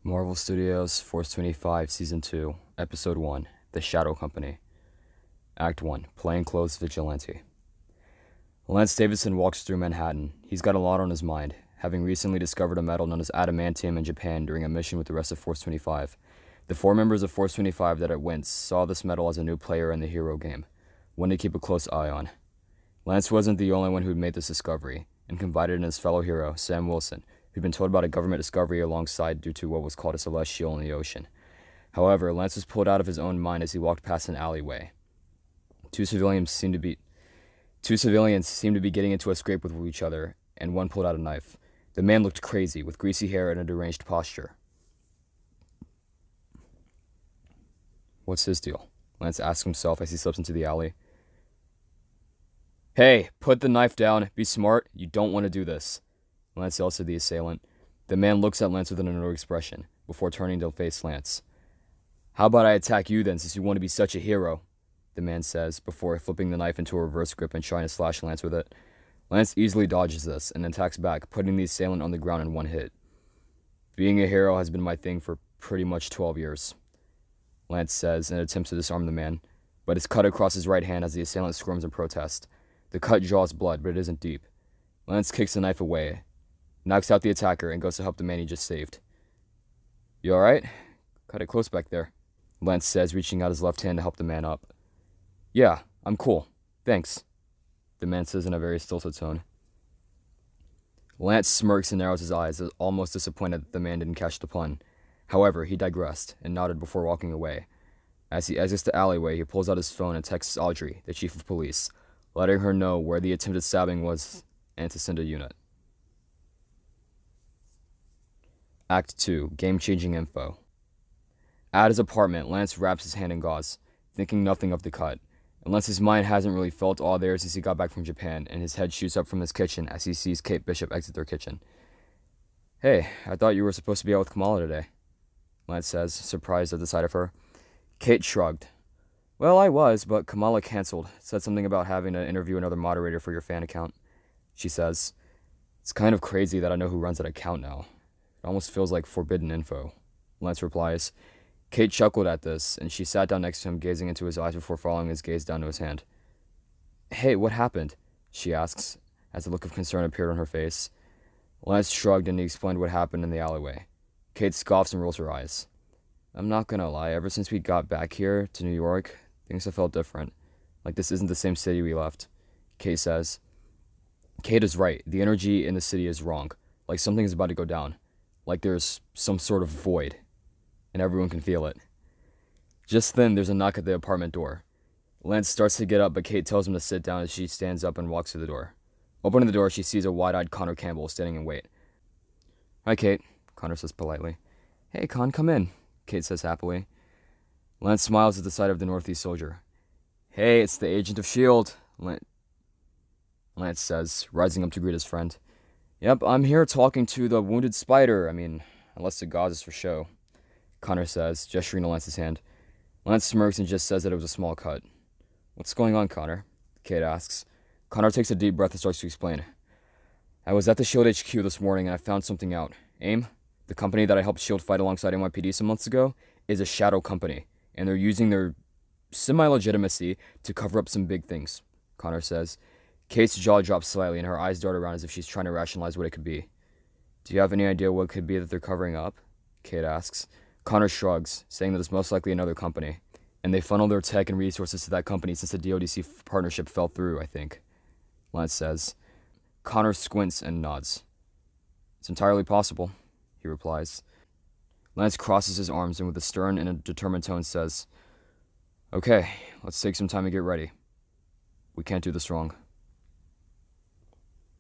Marvel Studios Force 25 Season 2, Episode 1, The Shadow Company. Act 1, Plainclothes Vigilante. Lance Davidson walks through Manhattan. He's got a lot on his mind, having recently discovered a metal known as adamantium in Japan during a mission with the rest of Force 25. The 4 members of Force 25 that it went saw this metal as a new player in the hero game, one to keep a close eye on. Lance wasn't the only one who'd made this discovery, and confided in his fellow hero, Sam Wilson, who'd been told about a government discovery alongside due to what was called a celestial in the ocean. However, Lance was pulled out of his own mind as he walked past an alleyway. Two civilians seemed to be getting into a scrape with each other, and one pulled out a knife. The man looked crazy, with greasy hair and a deranged posture. What's his deal? Lance asked himself as he slips into the alley. Hey, put the knife down. Be smart. You don't want to do this, Lance yells to the assailant. The man looks at Lance with an annoyed expression, before turning to face Lance. How about I attack you then, since you want to be such a hero? The man says, before flipping the knife into a reverse grip and trying to slash Lance with it. Lance easily dodges this and attacks back, putting the assailant on the ground in one hit. Being a hero has been my thing for pretty much 12 years, Lance says, and attempts to disarm the man, but is cut across his right hand as the assailant squirms in protest. The cut draws blood, but it isn't deep. Lance kicks the knife away, knocks out the attacker, and goes to help the man he just saved. You alright? Cut it close back there, Lance says, reaching out his left hand to help the man up. Yeah, I'm cool. Thanks, the man says in a very stilted tone. Lance smirks and narrows his eyes, almost disappointed that the man didn't catch the pun. However, he digressed, and nodded before walking away. As he exits the alleyway, he pulls out his phone and texts Audrey, the chief of police, letting her know where the attempted stabbing was and to send a unit. Act 2, Game-Changing Info. At his apartment, Lance wraps his hand in gauze, thinking nothing of the cut, unless his mind hasn't really felt all there since he got back from Japan, and his head shoots up from his kitchen as he sees Kate Bishop exit their kitchen. Hey, I thought you were supposed to be out with Kamala today, Lance says, surprised at the sight of her. Kate shrugged. Well, I was, but Kamala canceled. Said something about having to interview another moderator for your fan account, she says. It's kind of crazy that I know who runs that account now. It almost feels like forbidden info, Lance replies. Kate chuckled at this, and she sat down next to him, gazing into his eyes before following his gaze down to his hand. Hey, what happened? She asks, as a look of concern appeared on her face. Lance shrugged, and he explained what happened in the alleyway. Kate scoffs and rolls her eyes. I'm not gonna lie, ever since we got back here to New York, things have felt different. Like this isn't the same city we left, Kate says. Kate is right. The energy in the city is wrong. Like something is about to go down. Like there's some sort of void, and everyone can feel it. Just then, there's a knock at the apartment door. Lance starts to get up, but Kate tells him to sit down as she stands up and walks to the door. Opening the door, she sees a wide-eyed Connor Campbell standing in wait. Hi, Kate, Connor says politely. Hey, Con, come in, Kate says happily. Lance smiles at the sight of the Northeast soldier. Hey, it's the agent of S.H.I.E.L.D., Lance says, rising up to greet his friend. Yep, I'm here talking to the wounded spider. Unless the gauze is for show, Connor says, gesturing to Lance's hand. Lance smirks and just says that it was a small cut. What's going on, Connor? Kate asks. Connor takes a deep breath and starts to explain. I was at the S.H.I.E.L.D. HQ this morning and I found something out. AIM, the company that I helped S.H.I.E.L.D. fight alongside NYPD some months ago, is a shadow company, and they're using their semi-legitimacy to cover up some big things, Connor says. Kate's jaw drops slightly and her eyes dart around as if she's trying to rationalize what it could be. Do you have any idea what it could be that they're covering up? Kate asks. Connor shrugs, saying that it's most likely another company, and they funnel their tech and resources to that company since the DODC partnership fell through, I think, Lance says. Connor squints and nods. It's entirely possible, he replies. Lance crosses his arms and with a stern and a determined tone says, Okay, let's take some time to get ready. We can't do this wrong.